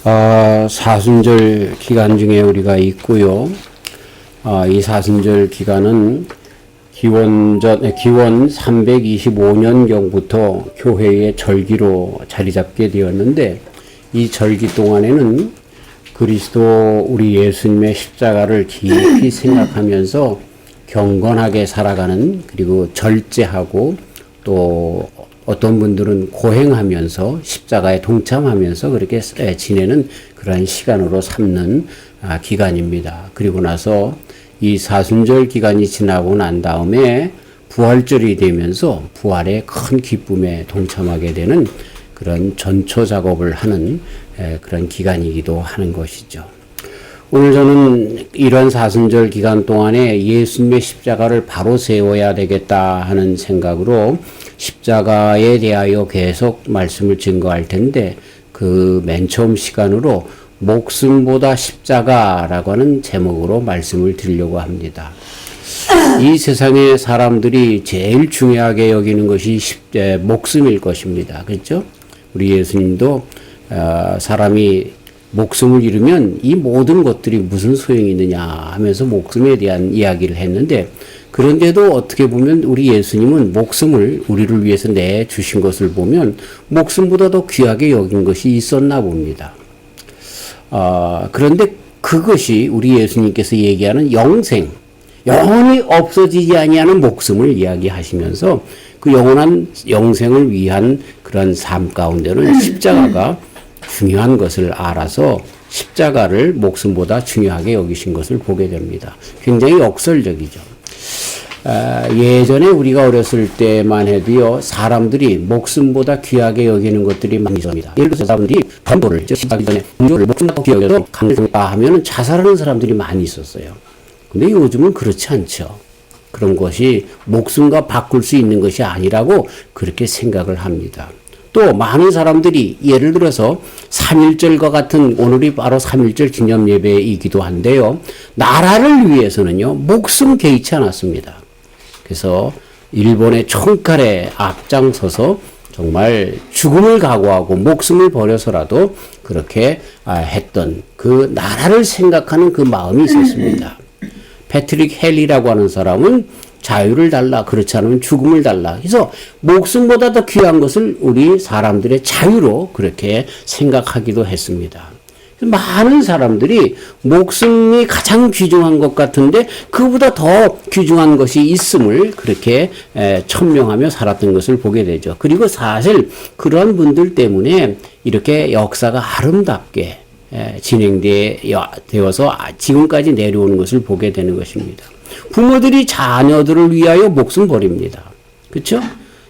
사순절 기간 중에 우리가 있고요. 이 사순절 기간은 기원 325년경부터 교회의 절기로 자리 잡게 되었는데, 이 절기 동안에는 그리스도 우리 예수님의 십자가를 깊이 생각하면서 경건하게 살아가는, 그리고 절제하고 또 어떤 분들은 고행하면서 십자가에 동참하면서 그렇게 지내는 그러한 시간으로 삼는 기간입니다. 그리고 나서 이 사순절 기간이 지나고 난 다음에 부활절이 되면서 부활의 큰 기쁨에 동참하게 되는 그런 전초 작업을 하는 그런 기간이기도 하는 것이죠. 오늘 저는 이런 사순절 기간 동안에 예수님의 십자가를 바로 세워야 되겠다 하는 생각으로 십자가에 대하여 계속 말씀을 증거할 텐데, 그 맨 처음 시간으로 목숨보다 십자가라고 하는 제목으로 말씀을 드리려고 합니다. 이 세상의 사람들이 제일 중요하게 여기는 것이 목숨일 것입니다. 그렇죠? 우리 예수님도 사람이 목숨을 잃으면 이 모든 것들이 무슨 소용이 있느냐 하면서 목숨에 대한 이야기를 했는데, 그런데도 어떻게 보면 우리 예수님은 목숨을 우리를 위해서 내주신 것을 보면 목숨보다 더 귀하게 여긴 것이 있었나 봅니다. 그런데 그것이 우리 예수님께서 얘기하는 영생, 영원히 없어지지 아니하는 목숨을 이야기하시면서 그 영원한 영생을 위한 그런 삶 가운데는 십자가가 중요한 것을 알아서 십자가를 목숨보다 중요하게 여기신 것을 보게 됩니다. 굉장히 역설적이죠. 예전에 우리가 어렸을 때만 해도요, 사람들이 목숨보다 귀하게 여기는 것들이 많이 있습니다. 예를 들어서 사람들이 전도를, 시작하기 전에 공조를 목숨보다 귀하게 여겨서 강조가 하면 자살하는 사람들이 많이 있었어요. 근데 요즘은 그렇지 않죠. 그런 것이 목숨과 바꿀 수 있는 것이 아니라고 그렇게 생각을 합니다. 또 많은 사람들이 예를 들어서 3.1절과 같은, 오늘이 바로 3.1절 기념 예배이기도 한데요, 나라를 위해서는요 목숨 개의치 않았습니다. 그래서 일본의 총칼에 앞장서서 정말 죽음을 각오하고 목숨을 버려서라도 그렇게 했던 그 나라를 생각하는 그 마음이 있었습니다. 패트릭 헬리라고 하는 사람은 자유를 달라, 그렇지 않으면 죽음을 달라. 그래서 목숨보다 더 귀한 것을 우리 사람들의 자유로 그렇게 생각하기도 했습니다. 많은 사람들이 목숨이 가장 귀중한 것 같은데 그보다 더 귀중한 것이 있음을 그렇게 천명하며 살았던 것을 보게 되죠. 그리고 사실 그런 분들 때문에 이렇게 역사가 아름답게 진행되어서 지금까지 내려오는 것을 보게 되는 것입니다. 부모들이 자녀들을 위하여 목숨 버립니다. 그렇죠?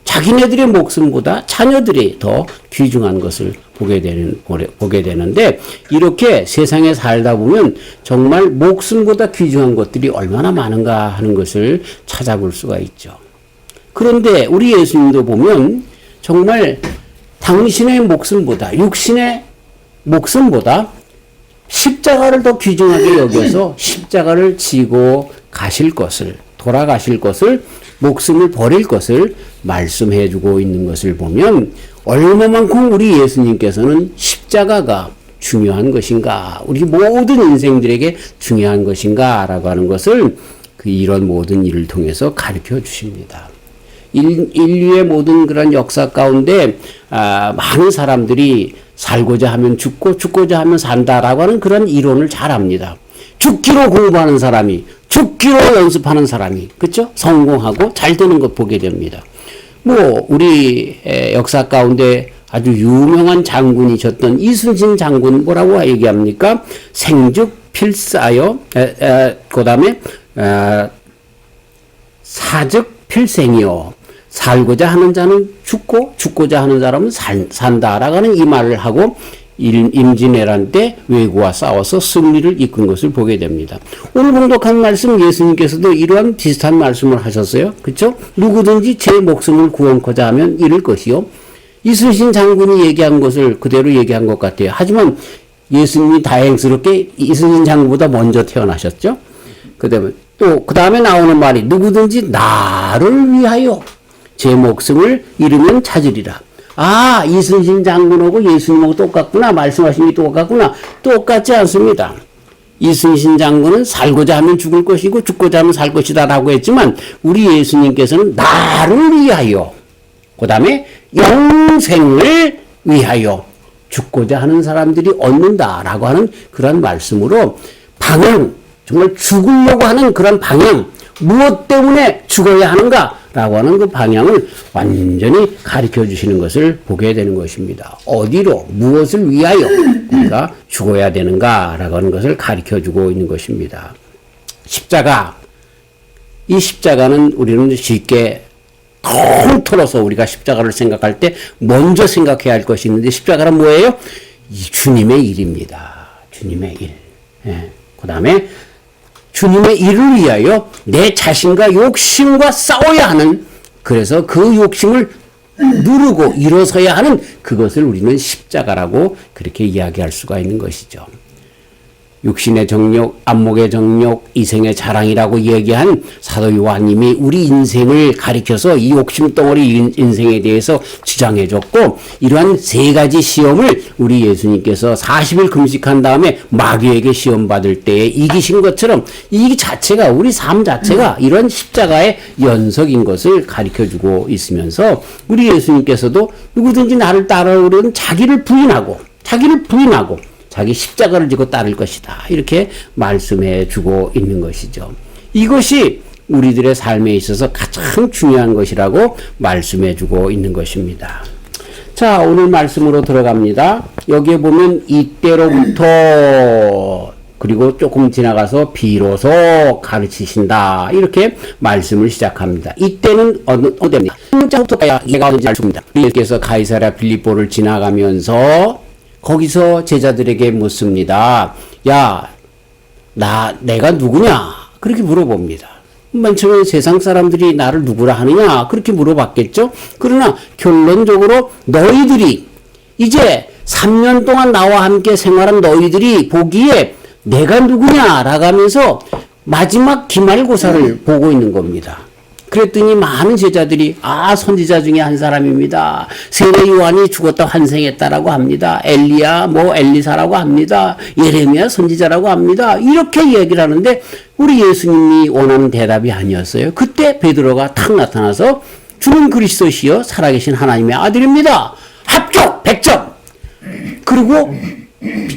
자기네들의 목숨보다 자녀들이 더 귀중한 것을 보게 되는데, 이렇게 세상에 살다 보면 정말 목숨보다 귀중한 것들이 얼마나 많은가 하는 것을 찾아볼 수가 있죠. 그런데 우리 예수님도 보면 정말 당신의 목숨보다, 육신의 목숨보다 십자가를 더 귀중하게 여겨서 십자가를 지고 가실 것을, 돌아가실 것을, 목숨을 버릴 것을 말씀해 주고 있는 것을 보면 얼마만큼 우리 예수님께서는 십자가가 중요한 것인가, 우리 모든 인생들에게 중요한 것인가 라고 하는 것을 이런 모든 일을 통해서 가르쳐 주십니다. 인류의 모든 그런 역사 가운데 많은 사람들이 살고자 하면 죽고 죽고자 하면 산다라고 하는 그런 이론을 잘 압니다. 죽기로 공부하는 사람이, 죽기로 연습하는 사람이, 그렇죠? 성공하고 잘 되는 것 보게 됩니다. 우리 역사 가운데 아주 유명한 장군이셨던 이순신 장군 뭐라고 얘기합니까? 생즉 필사여, 그 다음에 사즉 필생이요. 살고자 하는 자는 죽고 죽고자 하는 사람은 산다라고 하는 이 말을 하고 임진왜란 때 왜구와 싸워서 승리를 이끈 것을 보게 됩니다. 오늘 봉독한 말씀, 예수님께서도 이러한 비슷한 말씀을 하셨어요. 그렇죠? 누구든지 제 목숨을 구원코자 하면 잃을 것이요. 이순신 장군이 얘기한 것을 그대로 얘기한 것 같아요. 하지만 예수님이 다행스럽게 이순신 장군보다 먼저 태어나셨죠. 그 다음에 나오는 말이 누구든지 나를 위하여 제 목숨을 잃으면 찾으리라. 아, 이순신 장군하고 예수님하고 똑같구나. 말씀하신 게 똑같구나. 똑같지 않습니다. 이순신 장군은 살고자 하면 죽을 것이고 죽고자 하면 살 것이다 라고 했지만 우리 예수님께서는 나를 위하여 그 다음에 영생을 위하여 죽고자 하는 사람들이 얻는다 라고 하는 그런 말씀으로 방향, 정말 죽으려고 하는 그런 방향, 무엇 때문에 죽어야 하는가 라고 하는 그 방향을 완전히 가르쳐 주시는 것을 보게 되는 것입니다. 어디로, 무엇을 위하여 우리가 죽어야 되는가 라고 하는 것을 가르쳐 주고 있는 것입니다. 십자가, 이 십자가는 우리는 쉽게 통틀어서 우리가 십자가를 생각할 때 먼저 생각해야 할 것이 있는데 십자가는 뭐예요? 주님의 일입니다. 주님의 일. 예. 그 다음에 주님의 일을 위하여 내 자신과 욕심과 싸워야 하는, 그래서 그 욕심을 누르고 일어서야 하는 그것을 우리는 십자가라고 그렇게 이야기할 수가 있는 것이죠. 육신의 정욕, 안목의 정욕, 이생의 자랑이라고 얘기한 사도 요한님이 우리 인생을 가리켜서 이 욕심덩어리 인생에 대해서 주장해 줬고, 이러한 세 가지 시험을 우리 예수님께서 40일 금식한 다음에 마귀에게 시험 받을 때에 이기신 것처럼 이 자체가, 우리 삶 자체가 이런 십자가의 연속인 것을 가르쳐 주고 있으면서 우리 예수님께서도 누구든지 나를 따라오려는 자기를 부인하고 자기 십자가를 지고 따를 것이다. 이렇게 말씀해 주고 있는 것이죠. 이것이 우리들의 삶에 있어서 가장 중요한 것이라고 말씀해 주고 있는 것입니다. 자, 오늘 말씀으로 들어갑니다. 여기에 보면 이때로부터 그리고 조금 지나가서 비로소 가르치신다. 이렇게 말씀을 시작합니다. 이때는 어디입니까? 한자부터 얘가 어딘지 알 수 없습니다. 예수께서 가이사랴 빌립보를 지나가면서 거기서 제자들에게 묻습니다. 야, 내가 누구냐? 그렇게 물어봅니다. 맨 처음에 세상 사람들이 나를 누구라 하느냐? 그렇게 물어봤겠죠? 그러나 결론적으로 너희들이 이제 3년 동안 나와 함께 생활한 너희들이 보기에 내가 누구냐라고 하면서 마지막 기말고사를 보고 있는 겁니다. 그랬더니 많은 제자들이 선지자 중에 한 사람입니다. 세례 요한이 죽었다 환생했다라고 합니다. 엘리야 엘리사라고 합니다. 예레미야 선지자라고 합니다. 이렇게 얘기를 하는데 우리 예수님이 원하는 대답이 아니었어요. 그때 베드로가 탁 나타나서 주는 그리스도시여 살아계신 하나님의 아들입니다. 합격 100점. 그리고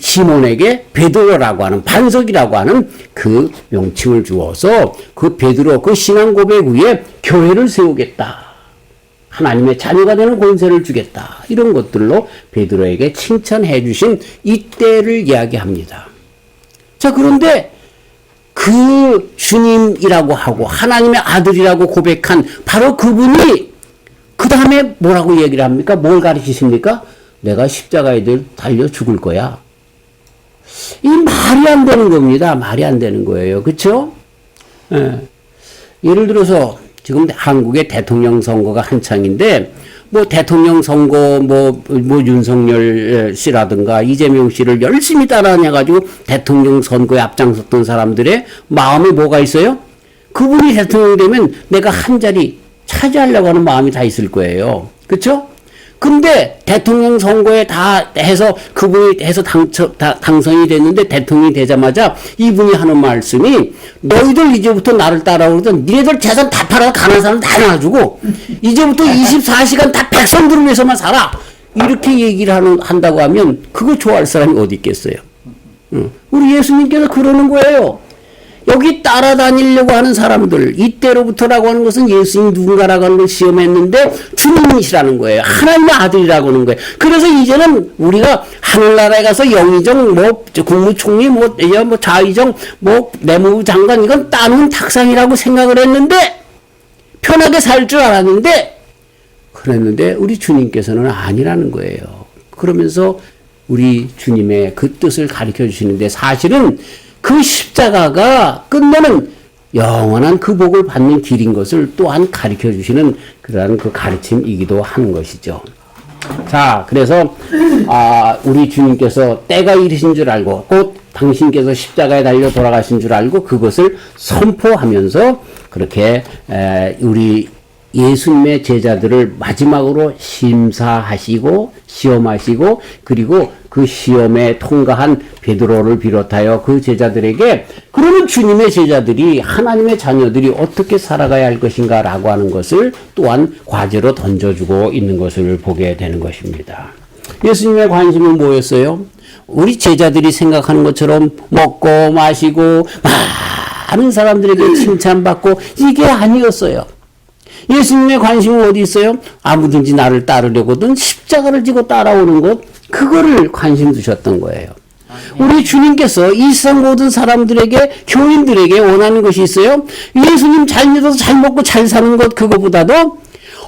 시몬에게 베드로라고 하는, 반석이라고 하는 그 명칭을 주어서 그 베드로, 그 신앙 고백 위에 교회를 세우겠다. 하나님의 자녀가 되는 권세를 주겠다. 이런 것들로 베드로에게 칭찬해 주신 이때를 이야기합니다. 자, 그런데 그 주님이라고 하고 하나님의 아들이라고 고백한 바로 그분이 그 다음에 뭐라고 얘기를 합니까? 뭘 가르치십니까? 내가 십자가에 달려 죽을 거야. 이 말이 안 되는 겁니다. 말이 안 되는 거예요. 그렇죠? 예. 예를 들어서 지금 한국의 대통령 선거가 한창인데 대통령 선거 윤석열 씨라든가 이재명 씨를 열심히 따라다녀 가지고 대통령 선거에 앞장섰던 사람들의 마음에 뭐가 있어요? 그분이 대통령이 되면 내가 한 자리 차지하려고 하는 마음이 다 있을 거예요. 그렇죠? 근데 대통령 선거에 다 해서 그분이 해서 당선이 됐는데 대통령이 되자마자 이분이 하는 말씀이 너희들 이제부터 나를 따라오거든 니네들 재산 다 팔아서 가난한 사람 다 놔주고 이제부터 24시간 다 백성들을 위해서만 살아. 이렇게 얘기를 한다고 하면 그거 좋아할 사람이 어디 있겠어요? 우리 예수님께서 그러는 거예요. 여기 따라다니려고 하는 사람들, 이때로부터라고 하는 것은 예수님 누군가라고 하는 걸 시험했는데 주님이시라는 거예요. 하나님의 아들이라고 하는 거예요. 그래서 이제는 우리가 하늘나라에 가서 영의정, 국무총리, 좌의정, 내무부 장관 이건 따놓은 탁상이라고 생각을 했는데 편하게 살 줄 알았는데 그랬는데 우리 주님께서는 아니라는 거예요. 그러면서 우리 주님의 그 뜻을 가르쳐 주시는데 사실은 그 십자가가 끝내는 영원한 그 복을 받는 길인 것을 또한 가르쳐 주시는 그러한 그 가르침이기도 하는 것이죠. 자, 그래서 우리 주님께서 때가 이르신 줄 알고 곧 당신께서 십자가에 달려 돌아가신 줄 알고 그것을 선포하면서 그렇게 우리 예수님의 제자들을 마지막으로 심사하시고 시험하시고 그리고 그 시험에 통과한 베드로를 비롯하여 그 제자들에게 그러면 주님의 제자들이 하나님의 자녀들이 어떻게 살아가야 할 것인가 라고 하는 것을 또한 과제로 던져주고 있는 것을 보게 되는 것입니다. 예수님의 관심은 뭐였어요? 우리 제자들이 생각하는 것처럼 먹고 마시고 많은 사람들에게 칭찬받고 이게 아니었어요. 예수님의 관심은 어디 있어요? 아무든지 나를 따르려거든 십자가를 지고 따라오는 것, 그거를 관심 두셨던 거예요. 우리 주님께서 이 세상 모든 사람들에게, 교인들에게 원하는 것이 있어요. 예수님 잘 믿어서 잘 먹고 잘 사는 것, 그거보다도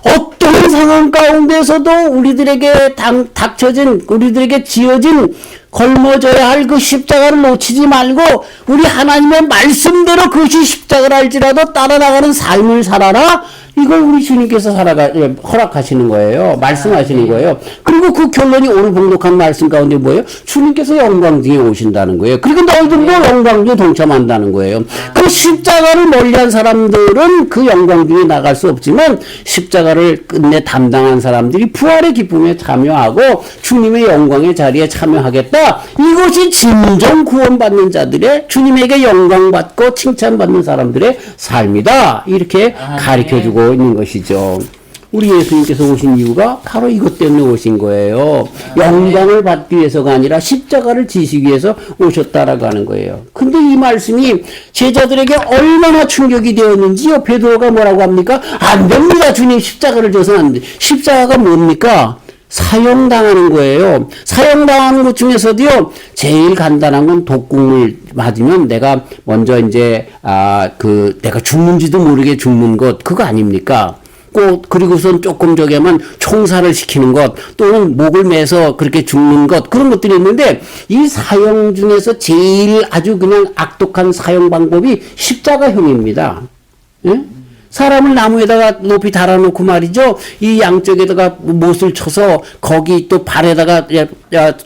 어떤 상황 가운데서도 우리들에게 닥쳐진, 우리들에게 지어진 걸머져야 할 그 십자가를 놓치지 말고 우리 하나님의 말씀대로 그것이 십자가를 할지라도 따라나가는 삶을 살아라. 이걸 우리 주님께서 허락하시는 거예요. 말씀하시는 거예요. 그리고 그 결론이 오늘 봉독한 말씀 가운데 뭐예요? 주님께서 영광 중에 오신다는 거예요. 그리고 너희들도 영광 중에 동참한다는 거예요. 그 십자가를 멀리한 사람들은 그 영광 중에 나갈 수 없지만 십자가를 끝내 담당한 사람들이 부활의 기쁨에 참여하고 주님의 영광의 자리에 참여하겠다. 이것이 진정 구원받는 자들의, 주님에게 영광받고 칭찬받는 사람들의 삶이다. 이렇게 가르쳐주고 있는 것이죠. 우리 예수님께서 오신 이유가 바로 이것 때문에 오신 거예요. 영광을 받기 위해서가 아니라 십자가를 지시기 위해서 오셨다라고 하는 거예요. 근데 이 말씀이 제자들에게 얼마나 충격이 되었는지요. 베드로가 뭐라고 합니까? 안 됩니다. 주님 십자가를 져서는 안 돼. 십자가가 뭡니까? 사형당하는 거예요. 사형당하는 것 중에서도요, 제일 간단한 건 독국물 맞으면 내가 먼저 이제, 내가 죽는지도 모르게 죽는 것, 그거 아닙니까? 그리고선 조금 저기 하면 총살을 시키는 것, 또는 목을 매서 그렇게 죽는 것, 그런 것들이 있는데, 이 사형 중에서 제일 아주 그냥 악독한 사형 방법이 십자가형입니다. 예? 사람을 나무에다가 높이 달아놓고 말이죠. 이 양쪽에다가 못을 쳐서 거기 또 발에다가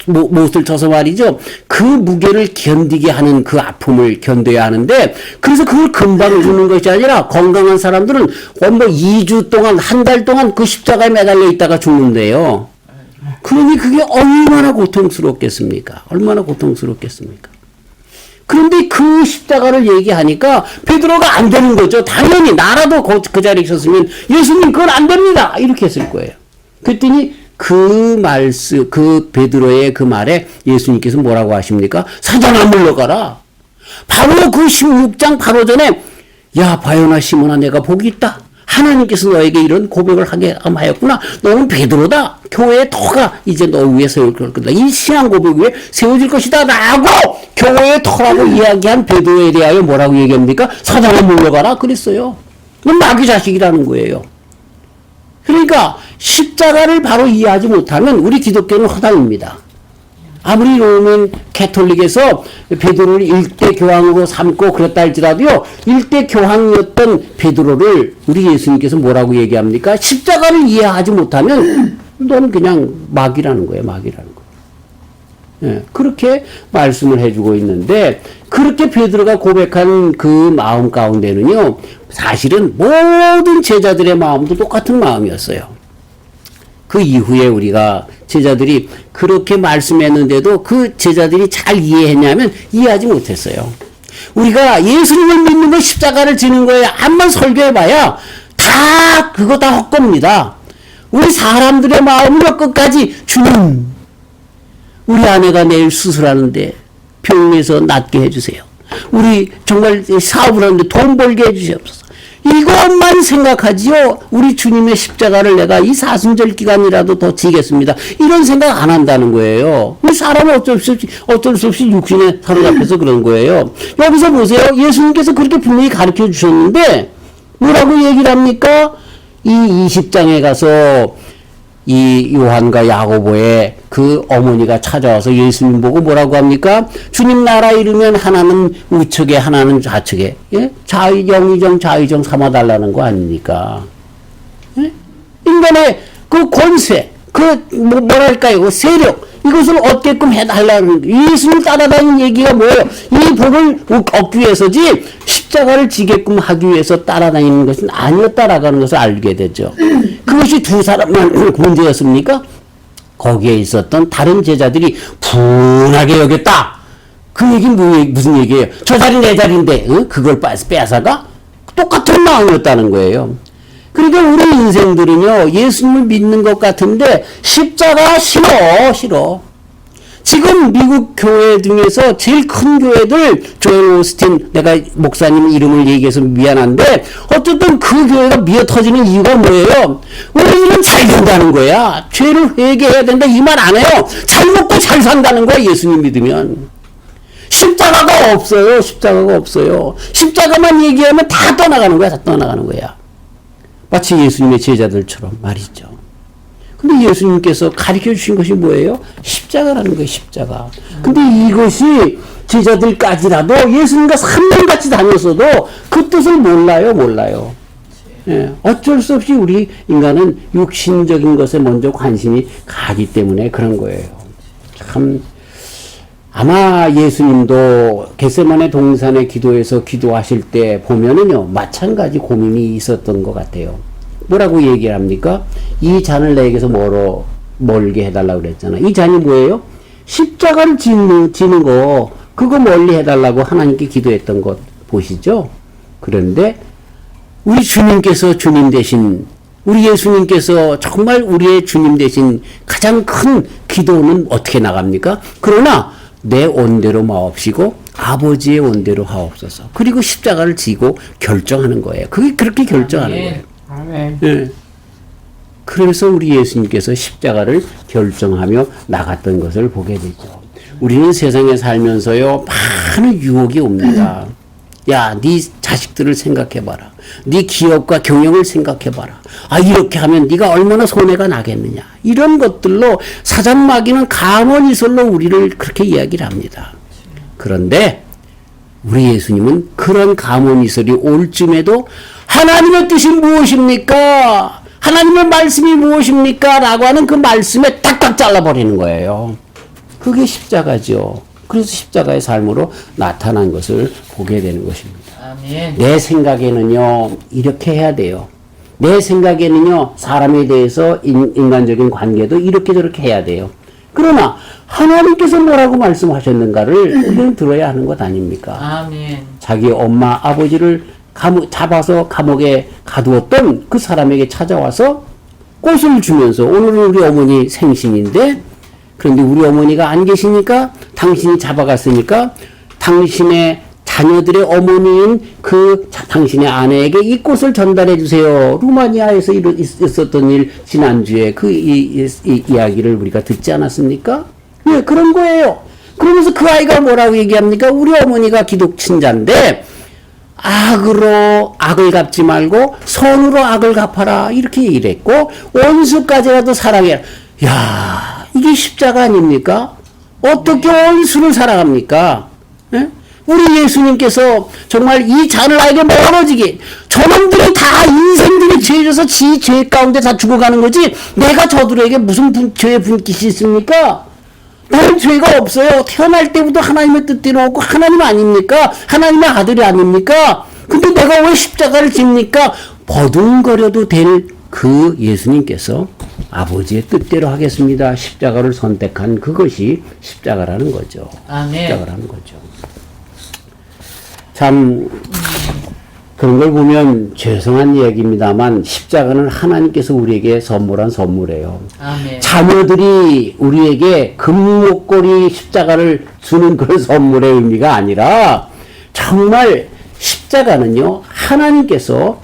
못을 쳐서 말이죠. 그 무게를 견디게 하는 그 아픔을 견뎌야 하는데, 그래서 그걸 금방 죽는 것이 아니라 건강한 사람들은 뭐 2주 동안, 한 달 동안 그 십자가에 매달려 있다가 죽는데요. 그러니 그게 얼마나 고통스럽겠습니까? 얼마나 고통스럽겠습니까? 그런데 그 십자가를 얘기하니까 베드로가 안 되는 거죠. 당연히 나라도 그 자리에 있었으면 예수님 그건 안 됩니다. 이렇게 했을 거예요. 그랬더니 그 말씀, 그 베드로의 그 말에 예수님께서 뭐라고 하십니까? 사자나 물러가라. 바로 그 16장 바로 전에 야 바요나 시몬아 내가 복이 있다. 하나님께서 너에게 이런 고백을 하게 하였구나. 너는 베드로다. 교회의 터가 이제 너 위에 세울 거다. 이 신앙 고백 위에 세워질 것이다. 라고 교회의 터라고 이야기한 베드로에 대하여 뭐라고 얘기합니까? 사자나 물러가라. 그랬어요. 그건 마귀 자식이라는 거예요. 그러니까 십자가를 바로 이해하지 못하면 우리 기독교는 허당입니다. 아무리 로맨 캐톨릭에서 베드로를 일대 교황으로 삼고 그랬다 할지라도요, 일대 교황이었던 베드로를 우리 예수님께서 뭐라고 얘기합니까? 십자가를 이해하지 못하면 너는 그냥 마귀라는 거예요, 마귀라는 거예요. 예, 그렇게 말씀을 해주고 있는데, 그렇게 베드로가 고백한 그 마음 가운데는요, 사실은 모든 제자들의 마음도 똑같은 마음이었어요. 그 이후에 우리가 제자들이 그렇게 말씀했는데도 그 제자들이 잘 이해했냐면 이해하지 못했어요. 우리가 예수님을 믿는 거 십자가를 지는 거에 한번 설교해봐야 그거 다 헛겁니다. 우리 사람들의 마음으로 끝까지 주님, 우리 아내가 내일 수술하는데 병원에서 낫게 해주세요. 우리 정말 사업을 하는데 돈 벌게 해주시옵소서. 이것만 생각하지요. 우리 주님의 십자가를 내가 이 사순절 기간이라도 더 지겠습니다. 이런 생각 안 한다는 거예요. 사람은 어쩔 수 없이 육신에 사로잡혀서 그런 거예요. 여기서 보세요. 예수님께서 그렇게 분명히 가르쳐 주셨는데 뭐라고 얘기를 합니까? 이 20장에 가서 이 요한과 야고보의 그 어머니가 찾아와서 예수님 보고 뭐라고 합니까? 주님 나라 이르면 하나는 우측에 하나는 좌측에, 예? 영의정 좌의정 삼아달라는 거 아닙니까? 예? 인간의 그 권세, 그 뭐랄까요, 그 세력, 이것을 얻게끔 해달라는 예수를 따라다니는 얘기가 뭐예요? 이 복을 얻기 위해서지 십자가를 지게끔 하기 위해서 따라다니는 것은 아니었다라는 것을 알게 되죠. 그것이 두 사람만 문제였습니까? 거기에 있었던 다른 제자들이 분하게 여겼다. 그 얘기는 무슨 얘기예요? 저 자리 내 자리인데 그걸 빼앗아가? 똑같은 마음이었다는 거예요. 그러니까 우리 인생들은요, 예수님을 믿는 것 같은데 십자가 싫어. 지금 미국 교회 중에서 제일 큰 교회들, 조엘 오스틴, 내가 목사님 이름을 얘기해서 미안한데 어쨌든 그 교회가 미어 터지는 이유가 뭐예요? 우리는 잘 된다는 거야. 죄를 회개해야 된다 이 말 안 해요. 잘 먹고 잘 산다는 거야, 예수님 믿으면. 십자가가 없어요. 십자가만 얘기하면 다 떠나가는 거야. 마치 예수님의 제자들처럼 말이죠. 근데 예수님께서 가르쳐 주신 것이 뭐예요? 십자가라는 거예요, 십자가. 근데 이것이 제자들까지라도 예수님과 3년 같이 다녔어도 그 뜻을 몰라요. 예, 어쩔 수 없이 우리 인간은 육신적인 것에 먼저 관심이 가기 때문에 그런 거예요. 참, 아마 예수님도 겟세마네 동산의 기도에서 기도하실 때 보면은요, 마찬가지 고민이 있었던 것 같아요. 뭐라고 얘기를 합니까? 이 잔을 내게서 멀게 해달라고 그랬잖아. 이 잔이 뭐예요? 십자가를 지는 거, 그거 멀리 해달라고 하나님께 기도했던 것 보시죠? 그런데 우리 주님께서 주님 대신, 우리 예수님께서 정말 우리의 주님 대신 가장 큰 기도는 어떻게 나갑니까? 그러나 내 온대로 마옵시고 아버지의 온대로 하옵소서. 그리고 십자가를 지고 결정하는 거예요. 그게 그렇게 결정하는 거예요. 아멘. 네. 그래서 우리 예수님께서 십자가를 결정하며 나갔던 것을 보게 되죠. 우리는 세상에 살면서요, 많은 유혹이 옵니다. 야, 네 자식들을 생각해봐라. 네 기업과 경영을 생각해봐라. 아, 이렇게 하면 네가 얼마나 손해가 나겠느냐. 이런 것들로 사장마귀는 감언이설로 우리를 그렇게 이야기를 합니다. 그런데 우리 예수님은 그런 감언이설이 올 쯤에도 하나님의 뜻이 무엇입니까? 하나님의 말씀이 무엇입니까? 라고 하는 그 말씀에 딱딱 잘라버리는 거예요. 그게 십자가죠. 그래서 십자가의 삶으로 나타난 것을 보게 되는 것입니다. 아멘. 내 생각에는요, 이렇게 해야 돼요. 내 생각에는요, 사람에 대해서 인간적인 관계도 이렇게 저렇게 해야 돼요. 그러나 하나님께서 뭐라고 말씀하셨는가를 우리는 들어야 하는 것 아닙니까? 아멘. 자기 엄마 아버지를 잡아서 감옥에 가두었던 그 사람에게 찾아와서 꽃을 주면서, 오늘은 우리 어머니 생신인데, 그런데 우리 어머니가 안 계시니까 당신이 잡아갔으니까 당신의 자녀들의 어머니인 당신의 아내에게 이 꽃을 전달해 주세요. 루마니아에서 있었던 일, 지난주에 그 이야기를 우리가 듣지 않았습니까? 예, 그런 거예요. 그러면서 그 아이가 뭐라고 얘기합니까? 우리 어머니가 기독신자인데 악으로 악을 갚지 말고 선으로 악을 갚아라, 이렇게 얘기를 했고, 원수까지라도 사랑해라. 야, 이게 십자가 아닙니까? 어떻게 원수를 사랑합니까? 예? 우리 예수님께서 정말 이 잔을 나에게 멀어지게, 저놈들이 다 인생들이 죄져서 지 죄 가운데 다 죽어가는 거지, 내가 저들에게 무슨 죄의 분깃이 있습니까? 나는 죄가 없어요. 태어날 때부터 하나님의 뜻대로 오고 하나님 아닙니까? 하나님의 아들이 아닙니까? 근데 내가 왜 십자가를 집니까? 버둥거려도 될 그 예수님께서 아버지의 뜻대로 하겠습니다. 십자가를 선택한 그것이 십자가라는 거죠. 아멘. 십자가라는 거죠. 참 그런 걸 보면 죄송한 이야기입니다만 십자가는 하나님께서 우리에게 선물한 선물이에요. 아멘. 자녀들이 우리에게 금목걸이 십자가를 주는 그런 선물의 의미가 아니라 정말 십자가는요, 하나님께서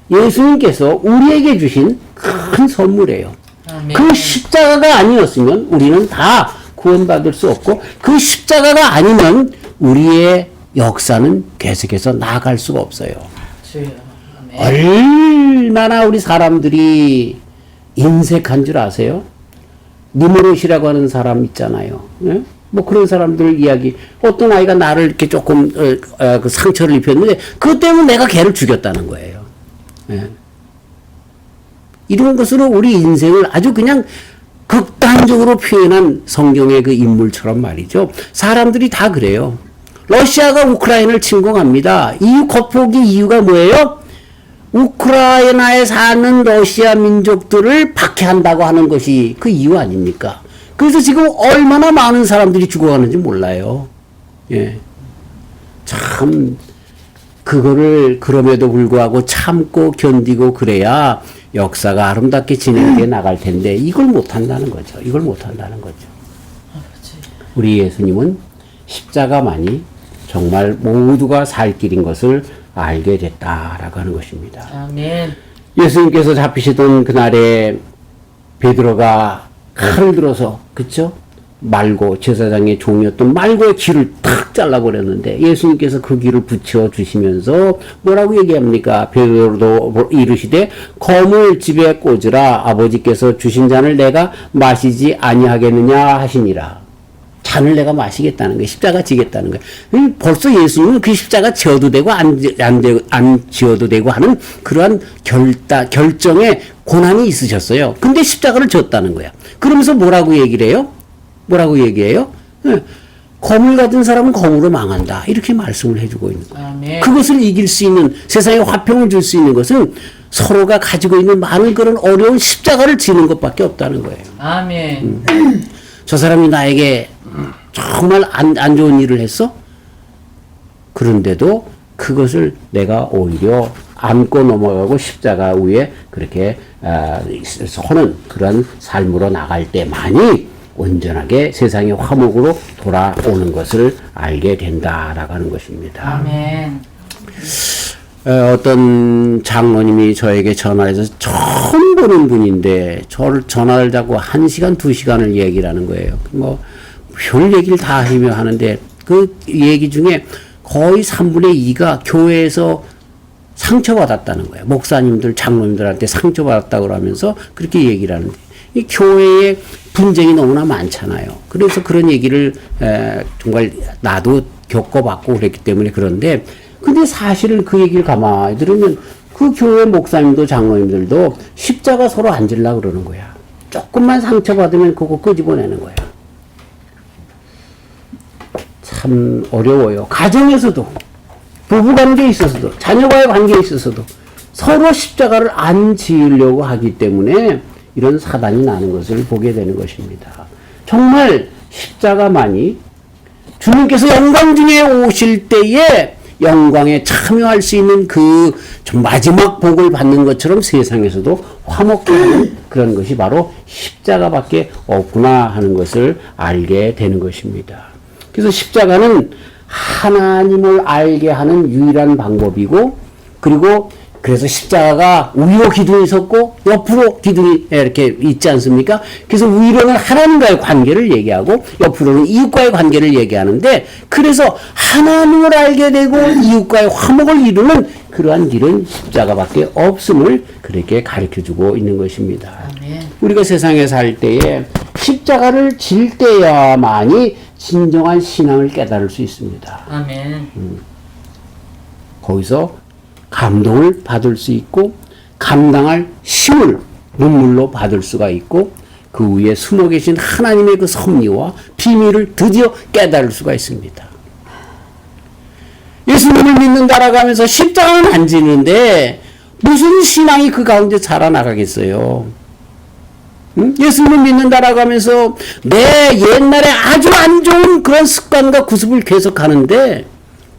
예수님께서 우리에게 주신 큰 선물이에요. 아멘. 그 십자가가 아니었으면 우리는 다 구원받을 수 없고, 그 십자가가 아니면 우리의 역사는 계속해서 나아갈 수가 없어요. 주여. 아멘. 얼마나 우리 사람들이 인색한 줄 아세요? 니무롯이라고 하는 사람 있잖아요. 예? 뭐 그런 사람들 이야기, 어떤 아이가 나를 이렇게 조금 그 상처를 입혔는데 그것 때문에 내가 걔를 죽였다는 거예요. 예. 이런 것으로 우리 인생을 아주 그냥 극단적으로 표현한 성경의 그 인물처럼 말이죠. 사람들이 다 그래요. 러시아가 우크라이나를 침공합니다. 이유 겉보기 이유가 뭐예요? 우크라이나에 사는 러시아 민족들을 박해한다고 하는 것이 그 이유 아닙니까? 그래서 지금 얼마나 많은 사람들이 죽어가는지 몰라요. 예. 참 그거를 그럼에도 불구하고 참고 견디고 그래야 역사가 아름답게 진행돼 나갈 텐데 이걸 못한다는 거죠. 이걸 못한다는 거죠. 우리 예수님은 십자가만이 정말 모두가 살 길인 것을 알게 됐다라고 하는 것입니다. 아멘. 예수님께서 잡히시던 그날에 베드로가 칼을 들어서 그쵸? 말고 제사장의 종이었던 말고의 귀를 탁 잘라버렸는데 예수님께서 그 귀를 붙여주시면서 뭐라고 얘기합니까? 베드로도 이르시되 검을 집에 꽂으라 아버지께서 주신 잔을 내가 마시지 아니하겠느냐 하시니라. 잔을 내가 마시겠다는 거예요. 십자가 지겠다는 거예요. 벌써 예수님은 그 십자가 지어도 되고 안 지어도 되고 하는 그러한 결정에 고난이 있으셨어요. 근데 십자가를 졌다는 거야. 그러면서 뭐라고 얘기를 해요? 뭐라고 얘기해요? 검을 가진 사람은 검으로 망한다. 이렇게 말씀을 해주고 있는 거예요. 아멘. 그것을 이길 수 있는, 세상에 화평을 줄 수 있는 것은 서로가 가지고 있는 많은 그런 어려운 십자가를 지는 것밖에 없다는 거예요. 아멘. 저 사람이 나에게 정말 안 좋은 일을 했어? 그런데도 그것을 내가 오히려 안고 넘어가고 십자가 위에 그렇게 서는 그런 삶으로 나갈 때만이 온전하게 세상의 화목으로 돌아오는 것을 알게 된다라고 하는 것입니다. 아멘. 어떤 장로님이 저에게 전화해서 처음 보는 분인데 저를 전화를 잡고 1시간, 2시간을 얘기를 하는 거예요. 뭐 별 얘기를 다 하며 하는데 그 얘기 중에 거의 3분의 2가 교회에서 상처받았다는 거예요. 목사님들, 장로님들한테 상처받았다고 그러면서 그렇게 얘기를 하는데 이 교회에 분쟁이 너무나 많잖아요. 그래서 그런 얘기를 정말 나도 겪어봤고 그랬기 때문에 그런데 근데 사실은 그 얘기를 가만히 들으면 그 교회 목사님도 장로님들도 십자가 서로 앉으려고 그러는 거야. 조금만 상처받으면 그거 끄집어내는 거야. 참 어려워요. 가정에서도 부부관계에 있어서도 자녀와의 관계에 있어서도 서로 십자가를 안 지으려고 하기 때문에 이런 사단이 나는 것을 보게 되는 것입니다. 정말 십자가만이 주님께서 영광 중에 오실 때에 영광에 참여할 수 있는 그 마지막 복을 받는 것처럼 세상에서도 화목해 하는 그런 것이 바로 십자가밖에 없구나 하는 것을 알게 되는 것입니다. 그래서 십자가는 하나님을 알게 하는 유일한 방법이고 그리고 그래서 십자가가 위로 기둥이 섰고 옆으로 기둥이 이렇게 있지 않습니까? 그래서 위로는 하나님과의 관계를 얘기하고 옆으로는 이웃과의 관계를 얘기하는데 그래서 하나님을 알게 되고 이웃과의 화목을 이루는 그러한 길은 십자가밖에 없음을 그렇게 가르쳐주고 있는 것입니다. 아멘. 우리가 세상에 살 때에 십자가를 질 때야만이 진정한 신앙을 깨달을 수 있습니다. 아멘. 거기서 감동을 받을 수 있고 감당할 힘을 눈물로 받을 수가 있고 그 위에 숨어 계신 하나님의 그 섭리와 비밀을 드디어 깨달을 수가 있습니다. 예수님을 믿는다라고 하면서 십자가는 안 지는데 무슨 신앙이 그 가운데 자라나가겠어요? 응? 예수님을 믿는다라고 하면서 내 옛날에 아주 안 좋은 그런 습관과 구습을 계속하는데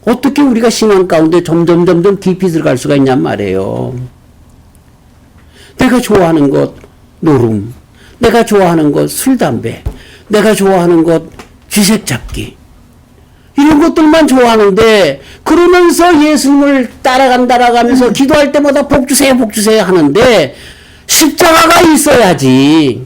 어떻게 우리가 신앙 가운데 점점 깊이 들어갈 수가 있냔 말이에요. 내가 좋아하는 것 노름, 내가 좋아하는 것 술, 담배, 내가 좋아하는 것 쥐색 잡기 이런 것들만 좋아하는데 그러면서 예수님을 따라간다라고 하면서 기도할 때마다 복 주세요 하는데 십자가가 있어야지.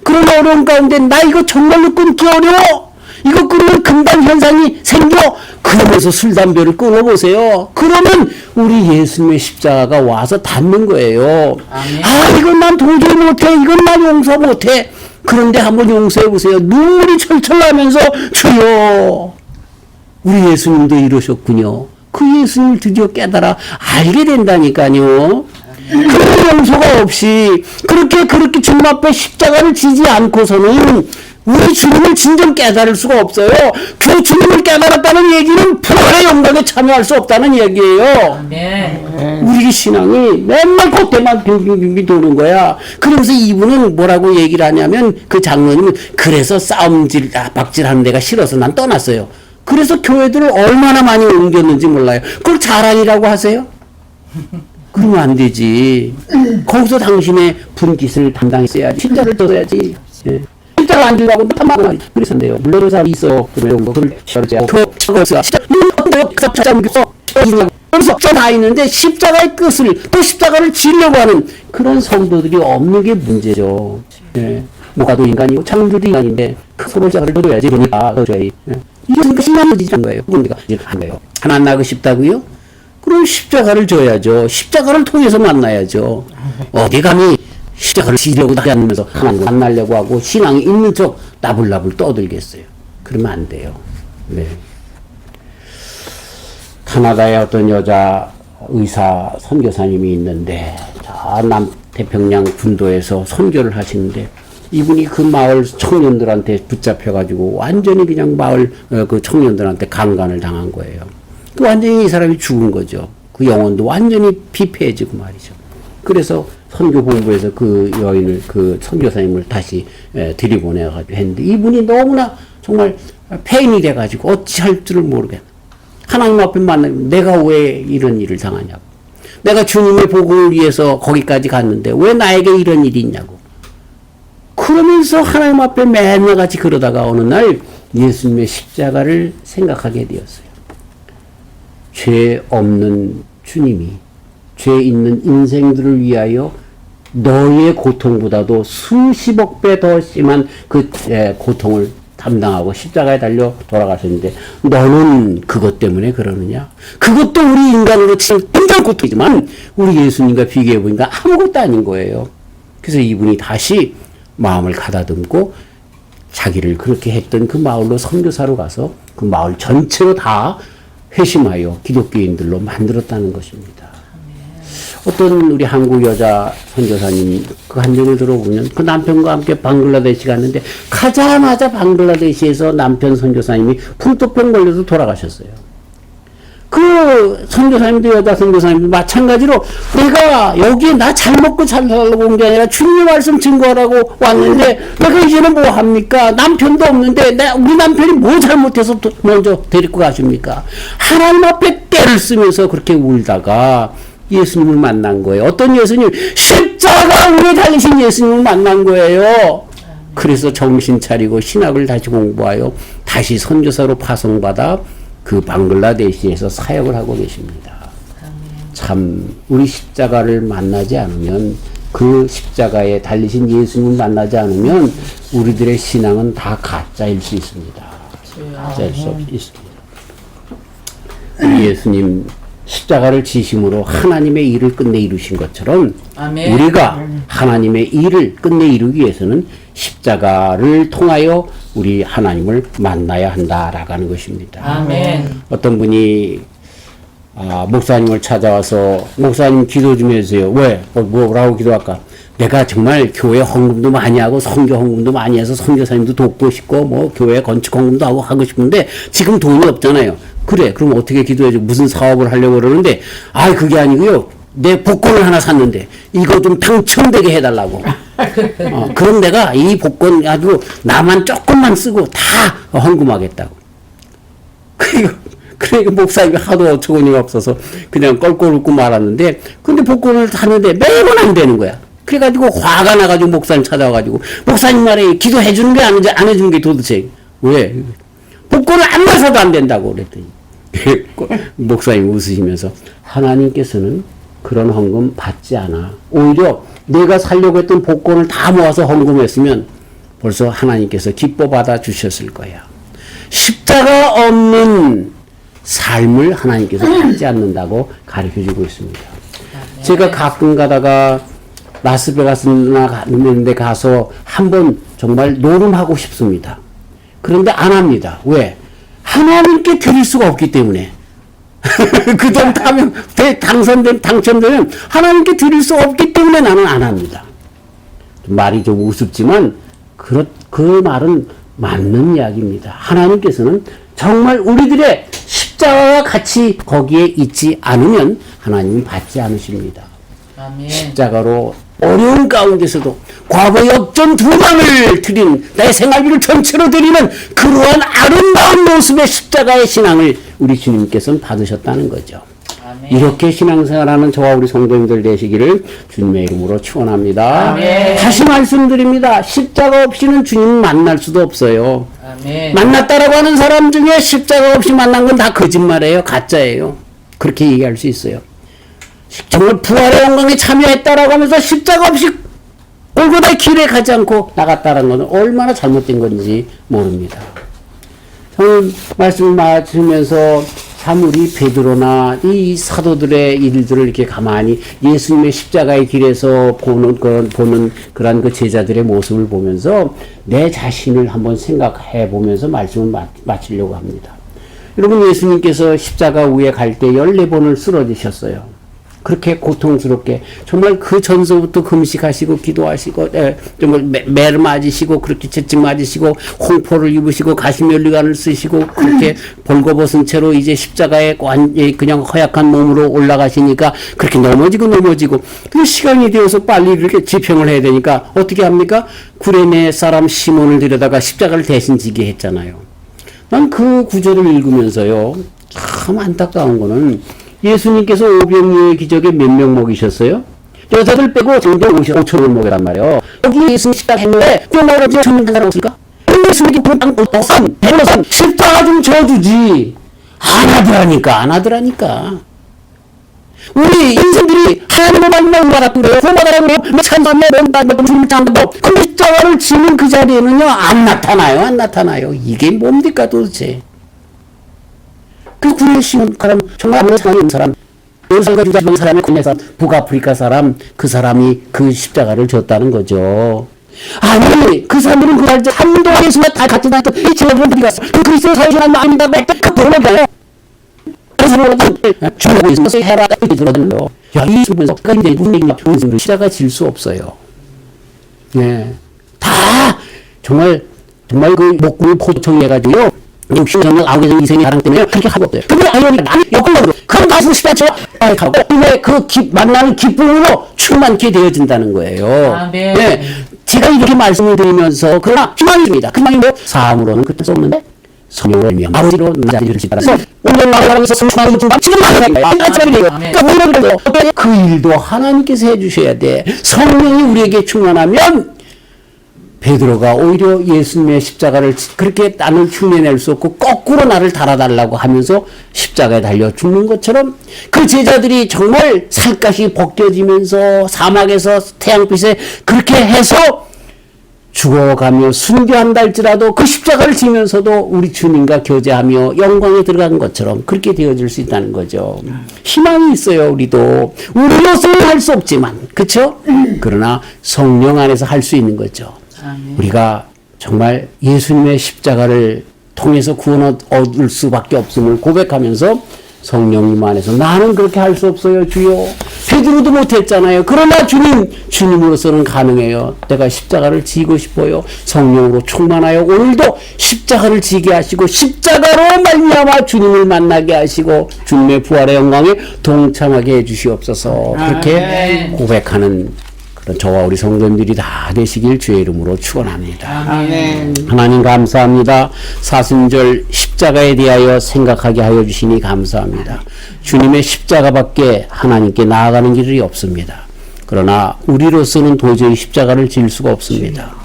그런 어려운 가운데 나 이거 정말로 끊기 어려워. 이거 끊으면 금단 현상이 생겨. 그러면서 술, 담배를 끊어보세요. 그러면 우리 예수님의 십자가가 와서 닿는 거예요. 아멘. 아, 이건 난 도저히 못해. 이건 난 용서 못해. 그런데 한번 용서해보세요. 눈물이 철철 나면서 주여. 우리 예수님도 이러셨군요. 그 예수님을 드디어 깨달아 알게 된다니까요. 그런 용서가 없이 그렇게 주님 앞에 십자가를 지지 않고서는 우리 주님을 진정 깨달을 수가 없어요. 그 주님을 깨달았다는 얘기는 부활의 영광에 참여할 수 없다는 얘기예요. 아멘. 우리 신앙이 맨날 그때만 빙빙빙빙 도는 거야. 그러면서 이분은 뭐라고 얘기를 하냐면 그 장로님은 그래서 박질하는 데가 싫어서 난 떠났어요. 그래서 교회들을 얼마나 많이 옮겼는지 몰라요. 그걸 자랑이라고 하세요? 그러면 안 되지. 거기서 당신의 분깃을 담당했어야지. 십자를 졌어야지. 예. 십자가 안 들고 나타나고 그랬었는데요. 물론 사람이 있어. 그러면 그걸 십자가 그래서 다 있는데 십자가의 끝을 또 십자가를 지려고 하는 그런 성도들이 없는 게 문제죠. 예. 뭐가도 인간이고 창조도 인간인데 서로 십자가를 넣어야지. 그러니까 넣어줘야지. 예. 이게 신앙이지는 거예요. 그러니까 한 거예요. 하나 나고 싶다고요? 그럼 십자가를 줘야죠. 십자가를 통해서 만나야죠. 어디 감히 십자가를 지려고 하지 않으면서 하나님을 만나려고 하고 신앙이 있는 척 나불나불 떠들겠어요. 그러면 안 돼요. 네. 카나다에 어떤 여자 의사 선교사님이 있는데 저 남태평양 군도에서 선교를 하시는데 이분이 그 마을 청년들한테 붙잡혀가지고 완전히 그냥 마을 그 청년들한테 강간을 당한 거예요. 그 완전히 이 사람이 죽은 거죠. 그 영혼도 완전히 피폐해지고 말이죠. 그래서 선교본부에서 그 여인을 그 선교사님을 다시 들이보내가지고 했는데 이분이 너무나 정말 폐인이 돼가지고 어찌할 줄을 모르겠네. 하나님 앞에 만나면 내가 왜 이런 일을 당하냐고. 내가 주님의 복음을 위해서 거기까지 갔는데 왜 나에게 이런 일이 있냐고. 그러면서 하나님 앞에 맨날 같이 그러다가 어느 날 예수님의 십자가를 생각하게 되었어요. 죄 없는 주님이 죄 있는 인생들을 위하여 너의 고통보다도 수십억 배 더 심한 그 고통을 담당하고 십자가에 달려 돌아가셨는데 너는 그것 때문에 그러느냐? 그것도 우리 인간으로 치면 굉장한 고통이지만 우리 예수님과 비교해 보니까 아무것도 아닌 거예요. 그래서 이분이 다시 마음을 가다듬고 자기를 그렇게 했던 그 마을로 선교사로 가서 그 마을 전체로 다 회심하여 기독교인들로 만들었다는 것입니다. 어떤 우리 한국 여자 선교사님 그 한정을 들어보면 그 남편과 함께 방글라데시 갔는데 가자마자 방글라데시에서 남편 선교사님이 풍토병 걸려서 돌아가셨어요. 그 선교사님도 여자 선교사님도 마찬가지로 내가 여기에 나 잘 먹고 잘 살려고 온 게 아니라 주님의 말씀 증거하라고 왔는데 내가 이제는 뭐 합니까? 남편도 없는데 우리 남편이 뭐 잘못해서 먼저 데리고 가십니까? 하나님 앞에 때를 쓰면서 그렇게 울다가 예수님을 만난 거예요. 어떤 예수님? 십자가 위에 달리신 예수님을 만난 거예요. 그래서 정신 차리고 신학을 다시 공부하여 다시 선교사로 파송받아 그 방글라데시에서 사역을 하고 계십니다. 참 우리 십자가를 만나지 않으면 그 십자가에 달리신 예수님을 만나지 않으면 우리들의 신앙은 다 가짜일 수 있습니다. 가짜일 수 있습니다. 예수님 십자가를 지심으로 하나님의 일을 끝내 이루신 것처럼 아멘. 우리가 하나님의 일을 끝내 이루기 위해서는 십자가를 통하여 우리 하나님을 만나야 한다라고 하는 것입니다. 아멘. 어떤 분이 목사님을 찾아와서 목사님 기도 좀 해주세요. 왜? 뭐라고 기도할까? 내가 정말 교회 헌금도 많이 하고 선교 헌금도 많이 해서 선교사님도 돕고 싶고 뭐 교회 건축 헌금도 하고 싶은데 지금 돈이 없잖아요. 그래, 그럼 어떻게 기도해줘? 무슨 사업을 하려고 그러는데, 그게 아니고요. 내 복권을 하나 샀는데, 이거 좀 당첨되게 해달라고. 그럼 내가 이 복권 가지고 나만 조금만 쓰고 다 헌금하겠다고. 그러니까 목사님이 하도 어처구니가 없어서 그냥 껄껄 웃고 말았는데, 근데 복권을 샀는데 매번 안 되는 거야. 그래가지고 화가 나가지고 목사님 찾아와가지고, 목사님 말에 기도해주는 게 안 해주는 게 도대체, 왜? 복권을 안 나서도 안 된다고 그랬더니 목사님 웃으시면서 하나님께서는 그런 헌금 받지 않아. 오히려 내가 살려고 했던 복권을 다 모아서 헌금했으면 벌써 하나님께서 기뻐 받아 주셨을 거야. 십자가 없는 삶을 하나님께서 받지 않는다고 가르쳐주고 있습니다. 제가 가끔 가다가 라스베가스나 있는 데 가서 한번 정말 노름하고 싶습니다. 그런데 안 합니다. 왜? 하나님께 드릴 수가 없기 때문에. 그 돈 당첨되면 하나님께 드릴 수 없기 때문에 나는 안 합니다. 말이 좀 우습지만 그 말은 맞는 이야기입니다. 하나님께서는 정말 우리들의 십자가와 같이 거기에 있지 않으면 하나님은 받지 않으십니다. 아멘. 십자가로 어려운 가운데서도 과거 역전 두 방을 드린 내 생활비를 전체로 드리는 그러한 아름다운 모습의 십자가의 신앙을 우리 주님께서는 받으셨다는 거죠. 아멘. 이렇게 신앙생활하는 저와 우리 성도님들 되시기를 주님의 이름으로 축원합니다. 아멘. 다시 말씀드립니다. 십자가 없이는 주님 만날 수도 없어요. 아멘. 만났다라고 하는 사람 중에 십자가 없이 만난 건 다 거짓말이에요. 가짜예요. 그렇게 얘기할 수 있어요. 정말 부활의 영광에 참여했다라고 하면서 십자가 없이 골고다의 길에 가지 않고 나갔다는 것은 얼마나 잘못된 건지 모릅니다. 저는 말씀을 맞으면서 참 우리 베드로나 이 사도들의 일들을 이렇게 가만히 예수님의 십자가의 길에서 보는 그런 그 제자들의 모습을 보면서 내 자신을 한번 생각해 보면서 말씀을 마치려고 합니다. 여러분, 예수님께서 십자가 위에 갈 때 14번을 쓰러지셨어요. 그렇게 고통스럽게 정말 그 전서부터 금식하시고 기도하시고 정말 매를 맞으시고 그렇게 채찍 맞으시고 홍포를 입으시고 가시면류관을 쓰시고 그렇게 벌거벗은 채로 이제 십자가에 그냥 허약한 몸으로 올라가시니까 그렇게 넘어지고 그 시간이 되어서 빨리 이렇게 집행을 해야 되니까 어떻게 합니까? 구레네 사람 시몬을 데려다가 십자가를 대신 지게 했잖아요. 난 그 구절을 읽으면서요, 참 안타까운 거는 예수님께서 오병이어의 기적에 몇 명 먹이셨어요? 여자들 빼고 정도 5천을 먹이란 말이에요. 여기 예수님 십자가 했는데 뿅 먹으라고 전문 한 사람 없을까? 예수님께 부른 어선, 배로선 십자가 좀 져주지. 안 하더라니까. 우리 인생들이 하나님을 만나고 말았고 그래요. 구원받아라고 그래요. 찬송하며 주님을 찬송하고 그 십자가를 지는 그 자리에는요, 안 나타나요. 이게 뭡니까 도대체? 그 구레 시몬 사람, 정말 아무런 상관이 없는 사람, 요살과 유다 지방 사람의 군에서 북아프리카 사람, 그 사람이 그 십자가를 졌다는 거죠. 아니, 그 사람들은 그 날 한도 예수와 다 같이 다녔던 이 친구들은 어디 갔어? 그 그리스도의 사회를 마음이라고 했던 그 본업이에요. 그 사람은 주라고 있어서 해라. 이렇게 들어들어요. 야, 이 분석, 그러니까 이제 무슨 얘기냐. 십자가 질 수 없어요. 네. 다, 정말 그 목구를 포도청이 해가지고요. 60년 아우에서 인생의 사랑 때문에 그렇게 하고 없어요. 근데 아이오니까 나는 역으로 그런 가슴 십자처 하고 그 만나는 기쁨으로 충만케 되어진다는 거예요. 아멘. 네. 제가 이렇게 말씀을 드리면서 그러나 희망이 있습니다. 그 희망이 뭐 사함으로는 그때 수 없는데 성령을 의미하며 아버지로 나자리를 따라서 오늘 나라면서 성령을 좀 지금 나가는 거예요. 그러니까 우리는 그래요. 그 일도 하나님께서 해주셔야 돼. 성령이 우리에게 충만하면 베드로가 오히려 예수님의 십자가를 그렇게 나는 흉내낼 수 없고 거꾸로 나를 달아달라고 하면서 십자가에 달려 죽는 것처럼 그 제자들이 정말 살갗이 벗겨지면서 사막에서 태양빛에 그렇게 해서 죽어가며 순교한다 할지라도 그 십자가를 지면서도 우리 주님과 교제하며 영광에 들어간 것처럼 그렇게 되어질 수 있다는 거죠. 희망이 있어요. 우리도 우리로서는 할 수 없지만 그렇죠? 그러나 성령 안에서 할 수 있는 거죠. 아멘. 우리가 정말 예수님의 십자가를 통해서 구원 얻을 수밖에 없음을 고백하면서 성령님 안에서 나는 그렇게 할 수 없어요 주여. 베드로도 못했잖아요. 그러나 주님으로서는 가능해요. 내가 십자가를 지고 싶어요. 성령으로 충만하여 오늘도 십자가를 지게 하시고 십자가로 말미암아 주님을 만나게 하시고 주님의 부활의 영광에 동참하게 해주시옵소서. 그렇게 고백하는 그런 저와 우리 성도님들이 다 되시길 주의 이름으로 축원합니다. 아멘. 하나님 감사합니다. 사순절 십자가에 대하여 생각하게 하여 주시니 감사합니다. 주님의 십자가밖에 하나님께 나아가는 길이 없습니다. 그러나 우리로서는 도저히 십자가를 질 수가 없습니다.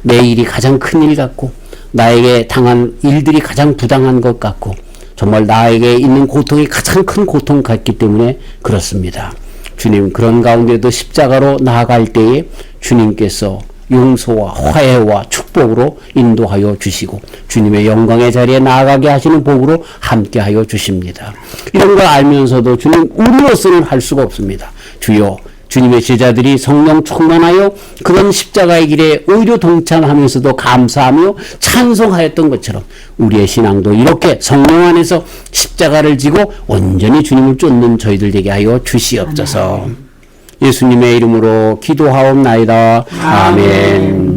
내 일이 가장 큰 일 같고 나에게 당한 일들이 가장 부당한 것 같고 정말 나에게 있는 고통이 가장 큰 고통 같기 때문에 그렇습니다. 주님, 그런 가운데도 십자가로 나아갈 때에 주님께서 용서와 화해와 축복으로 인도하여 주시고 주님의 영광의 자리에 나아가게 하시는 복으로 함께하여 주십니다. 이런 걸 알면서도 주님, 우리로서는 할 수가 없습니다. 주여, 주님의 제자들이 성령 충만하여 그런 십자가의 길에 오히려 동참하면서도 감사하며 찬송하였던 것처럼 우리의 신앙도 이렇게 성령 안에서 십자가를 지고 온전히 주님을 쫓는 저희들 되게 하여 주시옵소서. 예수님의 이름으로 기도하옵나이다. 아멘.